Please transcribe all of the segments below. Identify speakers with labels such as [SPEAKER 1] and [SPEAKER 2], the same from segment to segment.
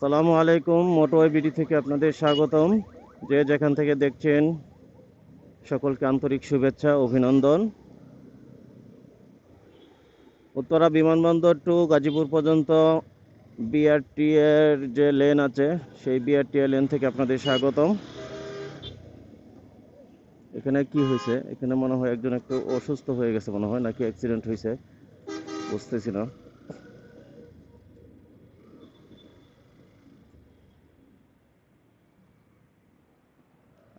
[SPEAKER 1] আসসালামু আলাইকুম। মোটওয়ে বিডি থেকে আপনাদের স্বাগতম। যে যেখান থেকে দেখছেন সকলকে আন্তরিক শুভেচ্ছা অভিনন্দন। উত্তরা বিমানবন্দর টু গাজীপুর পর্যন্ত বিআরটি এর যে লেন আছে সেই বিআরটি এর লেন থেকে আপনাদের স্বাগতম। এখানে কি হয়েছে? এখানে মনে হয় একজন একটু অসুস্থ হয়ে গেছে, মনে হয় নাকি অ্যাক্সিডেন্ট হয়েছে, বুঝতেছি না।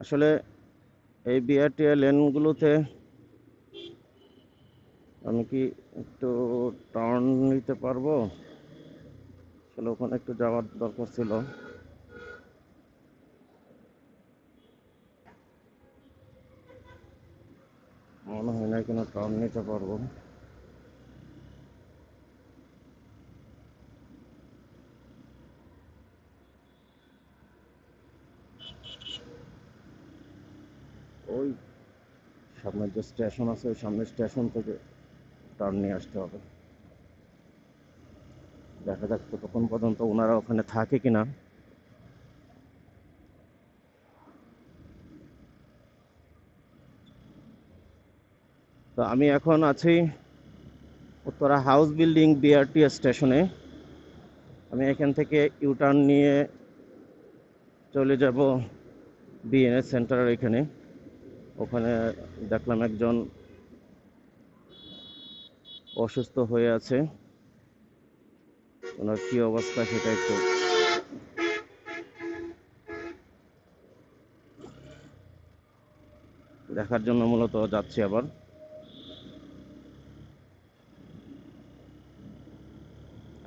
[SPEAKER 1] আসলে এই বিআরটি এর লেনগুলোতে আমি কি একটু টার্ন নিতে পারবো? আসলে ওখানে একটু যাওয়ার দরকার ছিল। মনে হয় না কোনো টার্ন নিতে পারবো। ওই সামনের যে স্টেশন আছে ওই সামনের স্টেশন থেকে টার্ন নিয়ে আসতে হবে। দেখা যাক ততক্ষণ পর্যন্ত ওনারা ওখানে থাকে কিনা। তো আমি এখন আছি উত্তরা হাউস বিল্ডিং বিআরটি স্টেশনে। আমি এখান থেকে ইউটার্ন নিয়ে চলে যাব বিএনএস সেন্টারের এখানে। ওখানে দেখলাম একজন অসুস্থ হয়ে আছে, ওনার কী অবস্থা সেটা একটু দেখার জন্য মূলত যাচ্ছি আবার।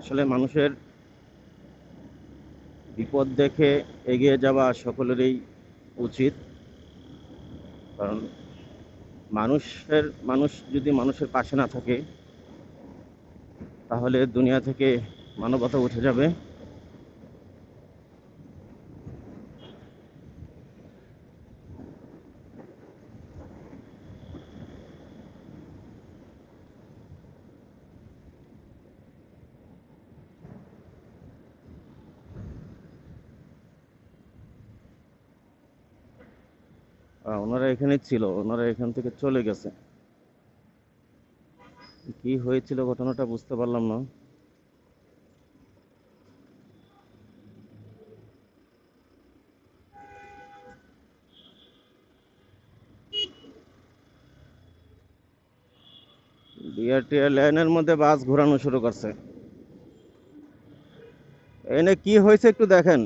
[SPEAKER 1] আসলে মানুষের বিপদ দেখে এগিয়ে যাওয়া সকলেরই উচিত, কারণ মানুষ যদি মানুষের পাশে না থাকে তাহলে দুনিয়া থেকে মানবতা উঠে যাবে। ওনারা এখানে ছিল, ওনারা এখান থেকে চলে গেছে। কি হয়েছিল ঘটনাটা বুঝতে পারলাম না। বিআরটি লাইনের মধ্যে বাস ঘোরানো শুরু করছে। এনে কি হয়েছে একটু দেখেন।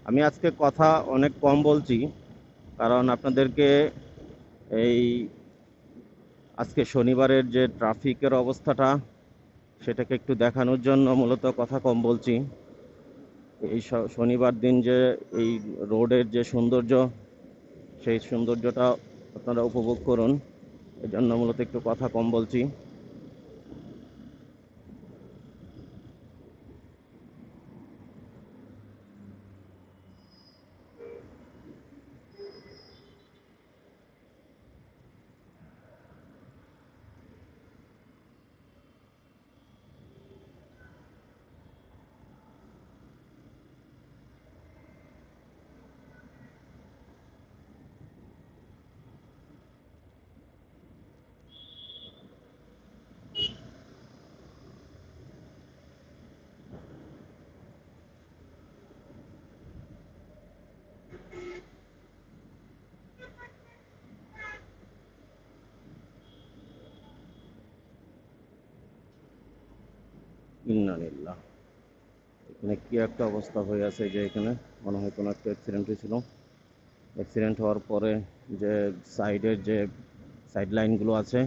[SPEAKER 1] আমি আজকে কথা অনেক কম বলছি, কারণ আপনাদেরকে এই আজকে শনিবারের যে ট্রাফিকের অবস্থাটা সেটাকে একটু দেখানোর জন্য মূলত কথা কম বলছি। এই শনিবার দিন যে এই রোডের যে সৌন্দর্য, সেই সৌন্দর্যটা আপনারা উপভোগ করুন, এই জন্য মূলত একটু কথা কম বলছি। ইন্নালিল্লাহ। এখানে কি একটা অবস্থা হয়ে আছে, যে এখানে মনে হয় কোনো একটা অ্যাক্সিডেন্ট হয়েছিল। অ্যাক্সিডেন্ট হওয়ার পরে যে সাইডের যে সাইড লাইনগুলো আছে,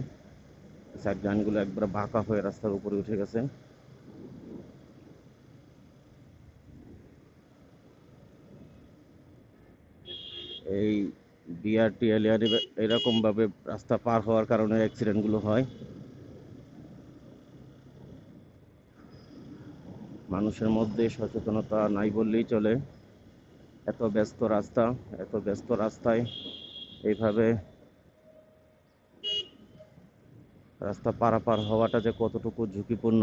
[SPEAKER 1] সাইড লাইনগুলো একবারে বাঁকা হয়ে রাস্তার উপরে উঠে গেছে। এই বিআরটিএল এরকমভাবে রাস্তা পার হওয়ার কারণে অ্যাক্সিডেন্টগুলো হয়। মানুষের মধ্যে সচেতনতা নাই বললেই চলে। এত ব্যস্ত রাস্তা, এত ব্যস্ত রাস্তায় এইভাবে রাস্তা পারাপার হওয়াটা যে কতটুকু ঝুঁকিপূর্ণ,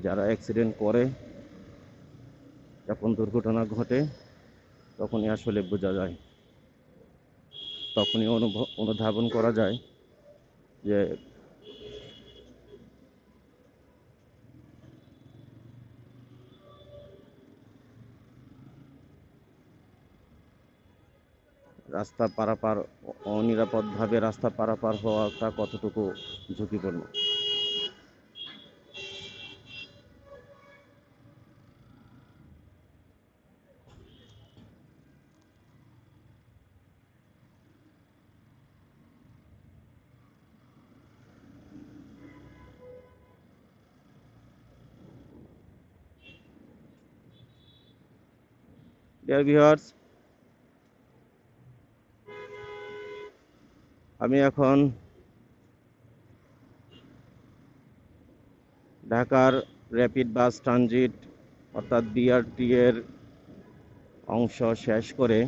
[SPEAKER 1] যারা অ্যাক্সিডেন্ট করে, যখন দুর্ঘটনা ঘটে, তখনই আসলে বোঝা যায়, তখনই অনুধাবন করা যায় যে রাস্তা পারাপার, অনিরাপদভাবে রাস্তা পারাপার হওয়াটা কতটুকু ঝুঁকিপূর্ণ। ডিয়ার ভিউয়ার্স, আমি এখন ঢাকার র্যাপিড বাস ট্রানজিট অর্থাৎ বিআরটি এর অংশ শেষ করে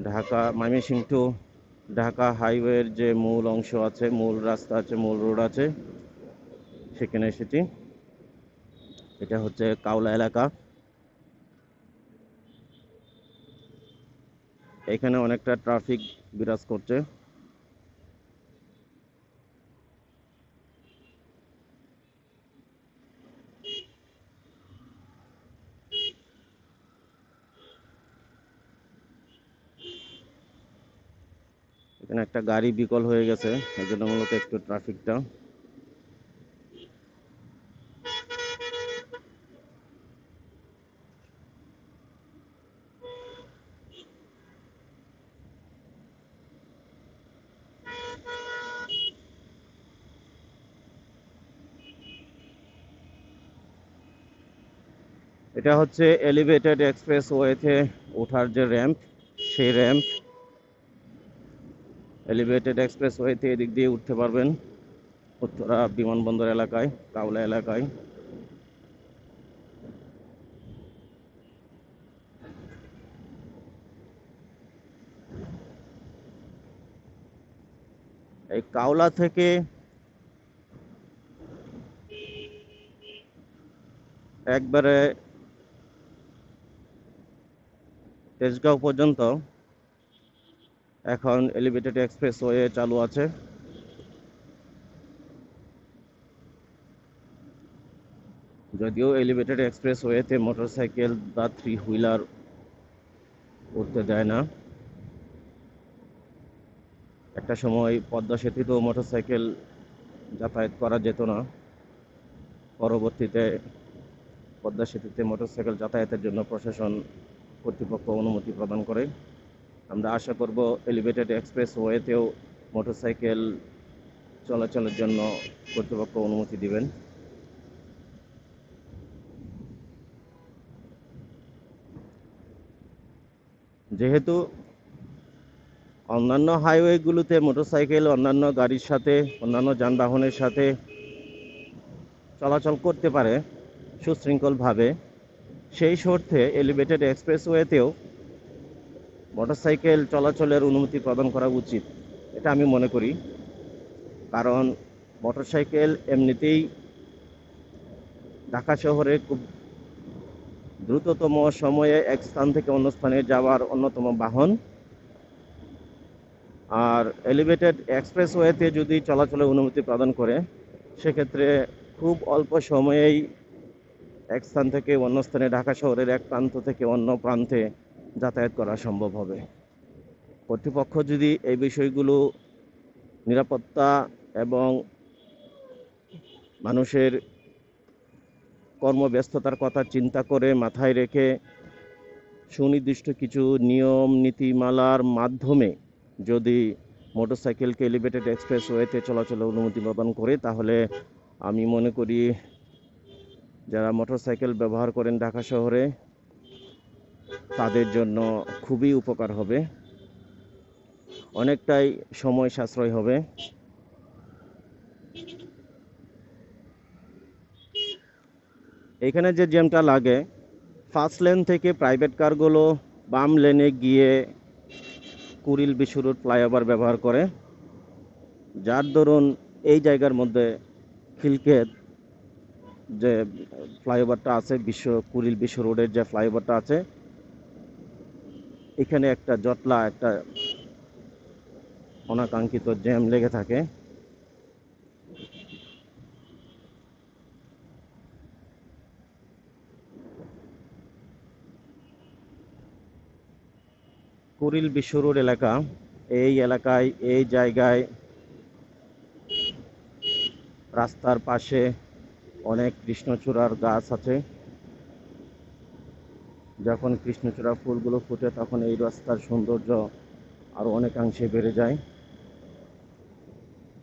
[SPEAKER 1] ঢাকা ময়মনসিংহ টু ঢাকা হাইওয়ের যে মূল অংশ আছে, মূল রাস্তা আছে, মূল রোড আছে, সেখানে এসেছি। এটা হচ্ছে কাওলা এলাকা। এখানে অনেকটা ট্রাফিক বিরাজ করছে। এখানে একটা গাড়ি বিকল হয়ে গেছে, এই জন্য মূলত একটু ট্রাফিকটা। এটা হচ্ছে এলিভেটেড এক্সপ্রেস ওয়েতে ওঠার যে র্যাম্প, সেই র্যাম্প। এলিভেটেড এক্সপ্রেস ওয়েতে এদিক দিয়ে উঠতে পারবেন উত্তরা বিমানবন্দর এলাকায়, কাওলা এলাকায়। এই কাওলা থেকে একবারে তেজগাঁও পর্যন্ত এখন এলিভেটেড এক্সপ্রেস ওয়ে চালু আছে। যদিও এলিভেটেড এক্সপ্রেস ওয়েতে মোটরসাইকেল বা থ্রি হুইলার উঠতে দেয় না। একটা সময় পদ্মা সেতুতেও মোটরসাইকেল যাতায়াত করা যেত না, পরবর্তীতে পদ্মা সেতুতে মোটরসাইকেল যাতায়াতের জন্য প্রশাসন কর্তৃপক্ষ অনুমতি প্রদান করে। আমরা আশা করব এলিভেটেড এক্সপ্রেস ওয়েতেও মোটরসাইকেল চলাচলের জন্য কর্তৃপক্ষ অনুমতি দিবেন। যেহেতু অন্যান্য হাইওয়েগুলোতে মোটরসাইকেল অন্যান্য গাড়ির সাথে, অন্যান্য যানবাহনের সাথে চলাচল করতে পারে সুশৃঙ্খলভাবে, সেই স্বার্থে এলিভেটেড এক্সপ্রেসওয়েতেও মোটরসাইকেল চলাচলের অনুমতি প্রদান করা উচিত, এটা আমি মনে করি। কারণ মোটরসাইকেল এমনিতেই ঢাকা শহরে খুব দ্রুততম সময়ে এক স্থান থেকে অন্য স্থানে যাওয়ার অন্যতম বাহন। আর এলিভেটেড এক্সপ্রেসওয়েতে যদি চলাচলের অনুমতি প্রদান করে, সেক্ষেত্রে খুব অল্প সময়েই এক স্থান থেকে অন্য স্থানে, ঢাকা শহরের এক প্রান্ত থেকে অন্য প্রান্তে যাতায়াত করা সম্ভব হবে। কর্তৃপক্ষ যদি এই বিষয়গুলো নিরাপত্তা এবং মানুষের কর্মব্যস্ততার কথা চিন্তা করে মাথায় রেখে সুনির্দিষ্ট কিছু নিয়ম নীতিমালার মাধ্যমে যদি মোটরসাইকেলকে এলিভেটেড এক্সপ্রেসওয়েতে চলাচলের অনুমতি প্রদান করে, তাহলে আমি মনে করি যারা মোটরসাইকেল ব্যবহার করেন ঢাকা শহরে তাদের জন্য খুবই উপকার হবে, অনেকটাই সময় সাশ্রয় হবে। এখানে যে জ্যামটা লাগে, ফার্স্ট লেন থেকে প্রাইভেট কারগুলো বাম লেনে গিয়ে কুড়িল বিশ্ব রোড ফ্লাইওভার ব্যবহার করে, যার দরুন এই জায়গার মধ্যে খিলক্ষেত যে ফ্লাইওভারটা আছে, কুড়িল বিশ্ব রোডের যে ফ্লাইওভারটা আছে, এখানে একটা জটলা, একটা অনাকাঙ্ক্ষিত জ্যাম লেগে থাকে। কুড়িল বিশ্ব রোড এলাকা, এই এলাকায় এই জায়গায় রাস্তার পাশে অনেক কৃষ্ণচূড়ার গাছ আছে। যখন কৃষ্ণচূড়া ফুলগুলো ফুটে তখন এই রাস্তার সৌন্দর্য আরও অনেকাংশে বেড়ে যায়।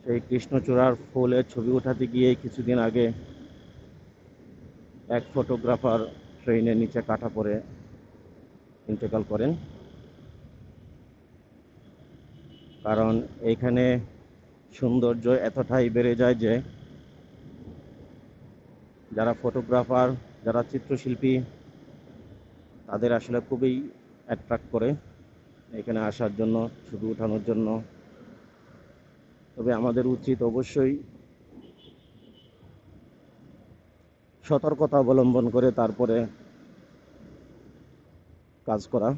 [SPEAKER 1] সেই কৃষ্ণচূড়ার ফুলের ছবি ওঠাতে গিয়ে কিছুদিন আগে এক ফটোগ্রাফার ট্রেনের নিচে কাটা পড়ে ইন্তেকাল করেন। কারণ এইখানে সৌন্দর্য এতটাই বেড়ে যায় যে যারা ফটোগ্রাফার, যারা চিত্রশিল্পী, তাদের আসলে খুবই অ্যাট্রাক্ট করে এখানে আসার জন্য, ছবি ওঠানোর জন্য। তবে আমাদের উচিত অবশ্যই সতর্কতা অবলম্বন করে তারপরে কাজ করা।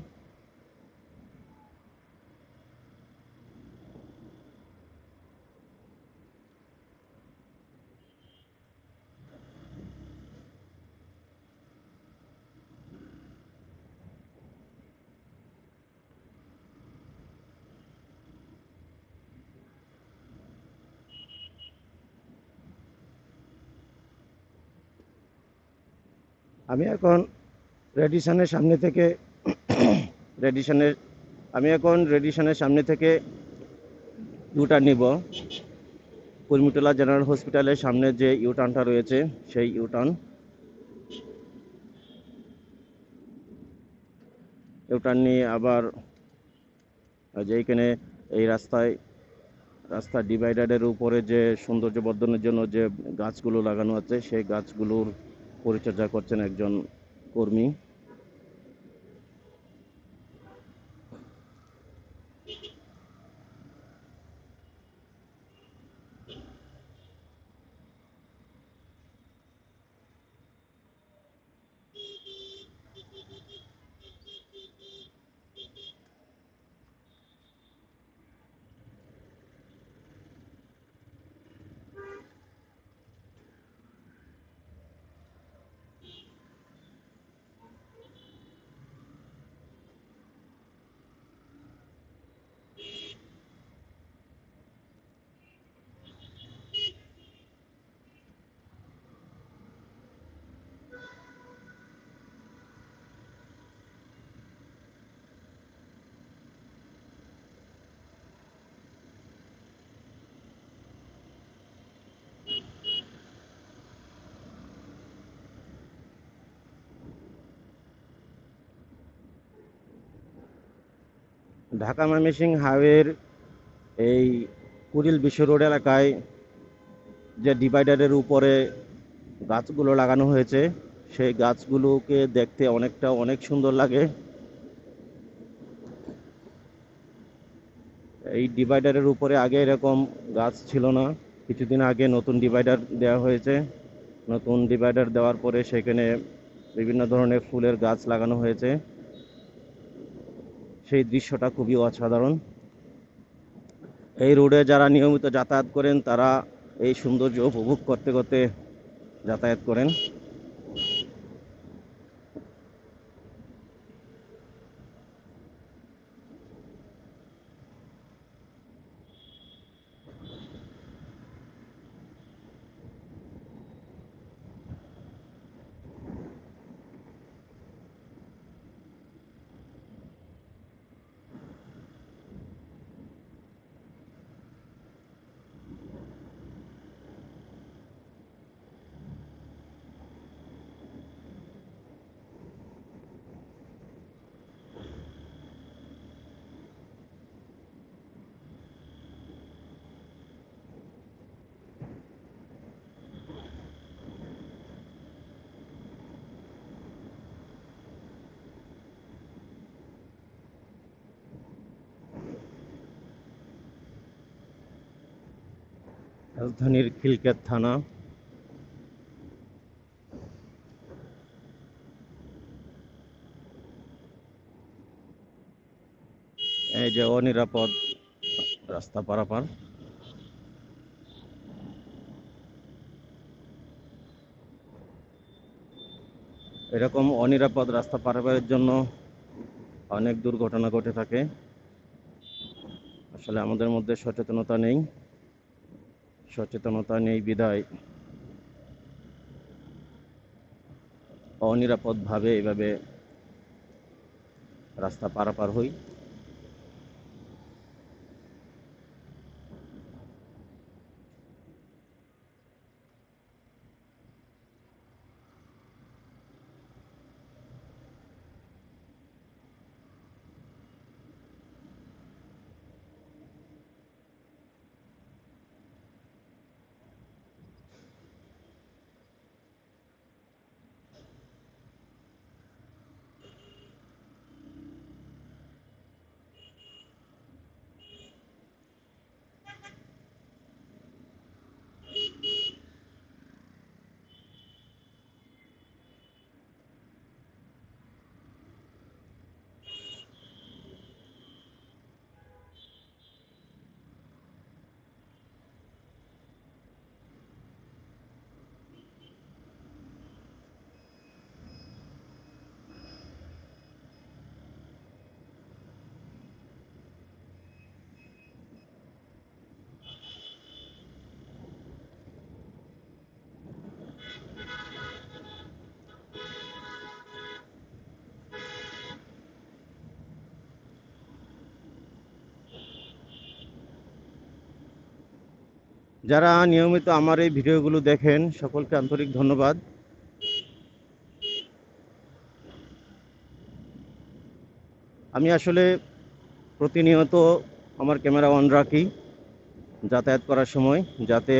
[SPEAKER 1] আমি এখন রেডিসনের সামনে থেকে রেডিসনের আমি এখন রেডিসনের সামনে থেকে ইউটার্ন নিব। কুর্মিটোলা জেনারেল হসপিটালের সামনে যে ইউটার্নটা রয়েছে সেই ইউটার্ন নিয়ে আবার যে এইখানে এই রাস্তার ডিভাইডারের উপরে যে সৌন্দর্য বর্ধনের জন্য যে গাছগুলো লাগানো আছে, সেই গাছগুলোর পরিচর্যা করছেন একজন কর্মী। ঢাকা ময়মনসিংহ হাইওয়ের এই কুড়িল বিশ্ব রোড এলাকায় যে ডিভাইডারের উপরে গাছগুলো লাগানো হয়েছে, সেই গাছগুলোকে দেখতে অনেক সুন্দর লাগে। এই ডিভাইডারের উপরে আগে এরকম গাছ ছিল না, কিছুদিন আগে নতুন ডিভাইডার দেওয়া হয়েছে। নতুন ডিভাইডার দেওয়ার পরে সেখানে বিভিন্ন ধরনের ফুলের গাছ লাগানো হয়েছে। সেই দৃশ্যটা খুবই অসাধারণ। এই রোডে যারা নিয়মিত যাতায়াত করেন তারা এই সৌন্দর্য উপভোগ করতে করতে যাতায়াত করেন। রাজধানীর খিলক্ষেত থানা। এই যে অনিরাপদ রাস্তা পারাপার। এরকম অনিরাপদ রাস্তা পারাপারের জন্য অনেক দুর্ঘটনা ঘটে থাকে। আসলে আমাদের মধ্যে সচেতনতা নেই বিধায় অনিরাপদভাবে এইভাবে রাস্তা পারাপার হই। যারা নিয়মিত আমার এই ভিডিওগুলো দেখেন সকলকে আন্তরিক ধন্যবাদ। আমি আসলে প্রতিনিয়ত আমার ক্যামেরা অন রাখি যাতায়াত করার সময়, যাতে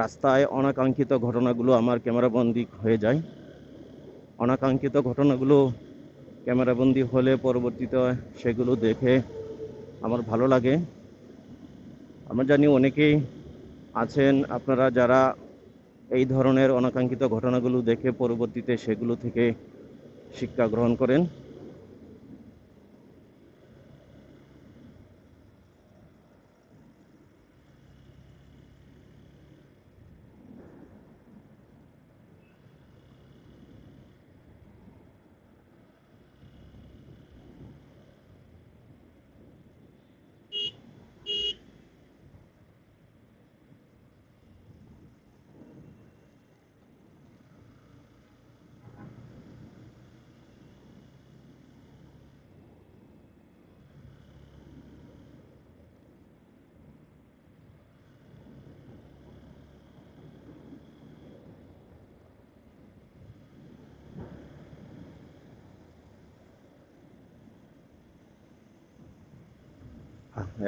[SPEAKER 1] রাস্তায় অনাকাঙ্ক্ষিত ঘটনাগুলো আমার ক্যামেরাবন্দি হয়ে যায়। অনাকাঙ্ক্ষিত ঘটনাগুলো ক্যামেরাবন্দি হলে পরবর্তীতে সেগুলো দেখে আমার ভালো লাগে। আমরা জানি অনেকেই আছেন আপনারা যারা এই ধরনের অনাকাঙ্ক্ষিত ঘটনাগুলো দেখে পরবর্তীতে সেগুলো থেকে শিক্ষা গ্রহণ করেন।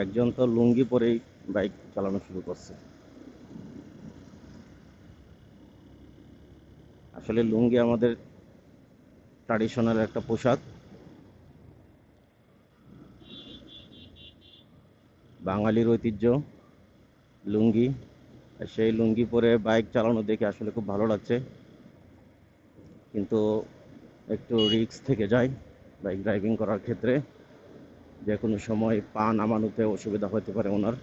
[SPEAKER 1] একজন তো লুঙ্গি পরেই বাইক চালানো শুরু করছে। আসলে লুঙ্গি আমাদের ট্র্যাডিশনাল একটা পোশাক, বাঙালির ঐতিহ্য লুঙ্গি। সেই লুঙ্গি পরে বাইক চালানো দেখে আসলে খুব ভালো লাগছে, কিন্তু একটু রিস্ক থেকে যায় বাইক ড্রাইভিং করার ক্ষেত্রে। যে কোনো সময় পা নামানোতে অসুবিধা হতে পারে ওনার।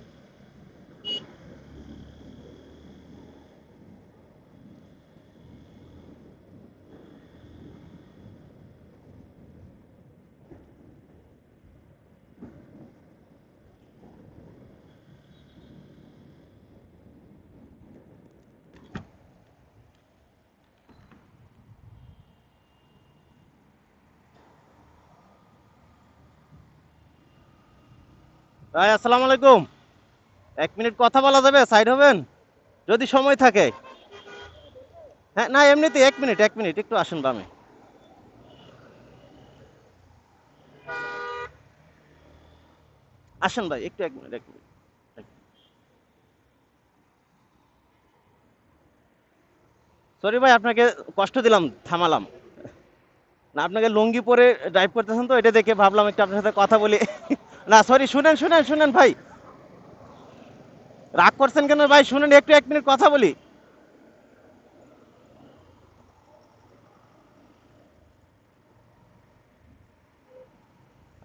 [SPEAKER 1] ভাই আসসালামু আলাইকুম। 1 মিনিট কথা বলা যাবে? সাইড হবেন যদি সময় থাকে? হ্যাঁ, না এমনিতে 1 মিনিট, 1 মিনিট একটু আসুন বামে। আসেন ভাই, একটু 1 মিনিট, 1 মিনিট। সরি ভাই, আপনাকে কষ্ট দিলাম, থামালাম। না, আপনাকে লুঙ্গি পরে ড্রাইভ করতেছেন তো, এটা দেখে ভাবলাম একটু আপনার সাথে কথা বলি। না সরি, শুনেন শুনেন শুনেন ভাই। রাগ করছেন কেন ভাই? শুনুন একটু, 1 মিনিট কথা বলি।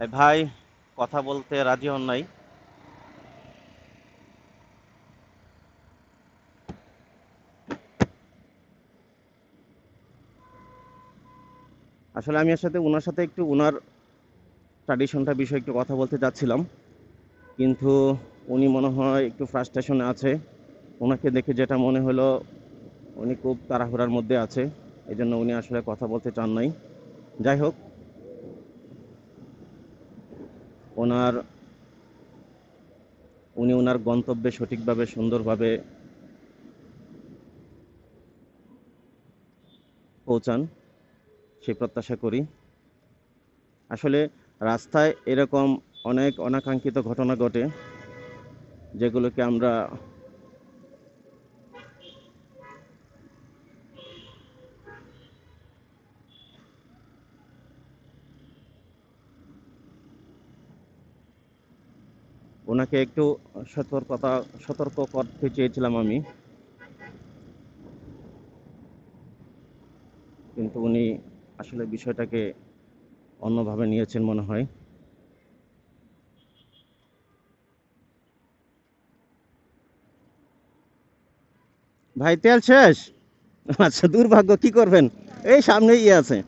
[SPEAKER 1] এই ভাই কথা বলতে রাজি হন নাই। আসলে আমি ওনার সাথে একটু ওনার ট্র্যাডিশনটা বিষয়ে একটু কথা বলতে চাচ্ছিলাম, কিন্তু উনি মনে হয় একটু ফ্রাস্ট্রেশনে আছে। ওনাকে দেখে যেটা মনে হলো উনি খুব তাড়াহুড়ার মধ্যে আছে, এই জন্য উনি আসলে কথা বলতে চান নাই। যাই হোক, ওনার উনি ওনার গন্তব্যে সঠিকভাবে সুন্দরভাবে পৌঁছান, সেই প্রত্যাশা করি। আসলে রাস্তায় এরকম অনেক অনাকাঙ্ক্ষিত ঘটনা ঘটে, যেগুলোকে আমরা ওনাকে একটু সতর্কতা সতর্ক করতে চেয়েছিলাম আমি, কিন্তু উনি আসলে বিষয়টাকে অন্যভাবে নিয়েছেন মনে হয়। ভাই তেল শেষ? আচ্ছা, দুর্ভাগ্য, কি করবেন? এই সামনেই আছে,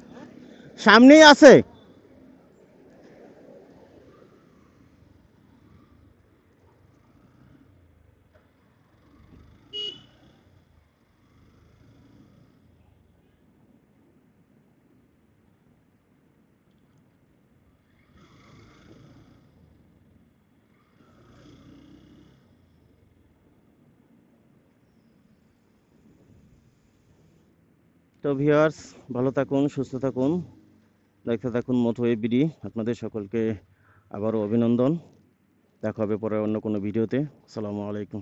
[SPEAKER 1] সামনেই আছে। তো ভিউয়ার্স, ভালো থাকুন, সুস্থ থাকুন, দেখতে থাকুন মোটো এবিডি। আপনাদের সকলকে আবারও অভিনন্দন। দেখা হবে পরে অন্য কোনো ভিডিওতে। আসসালামু আলাইকুম।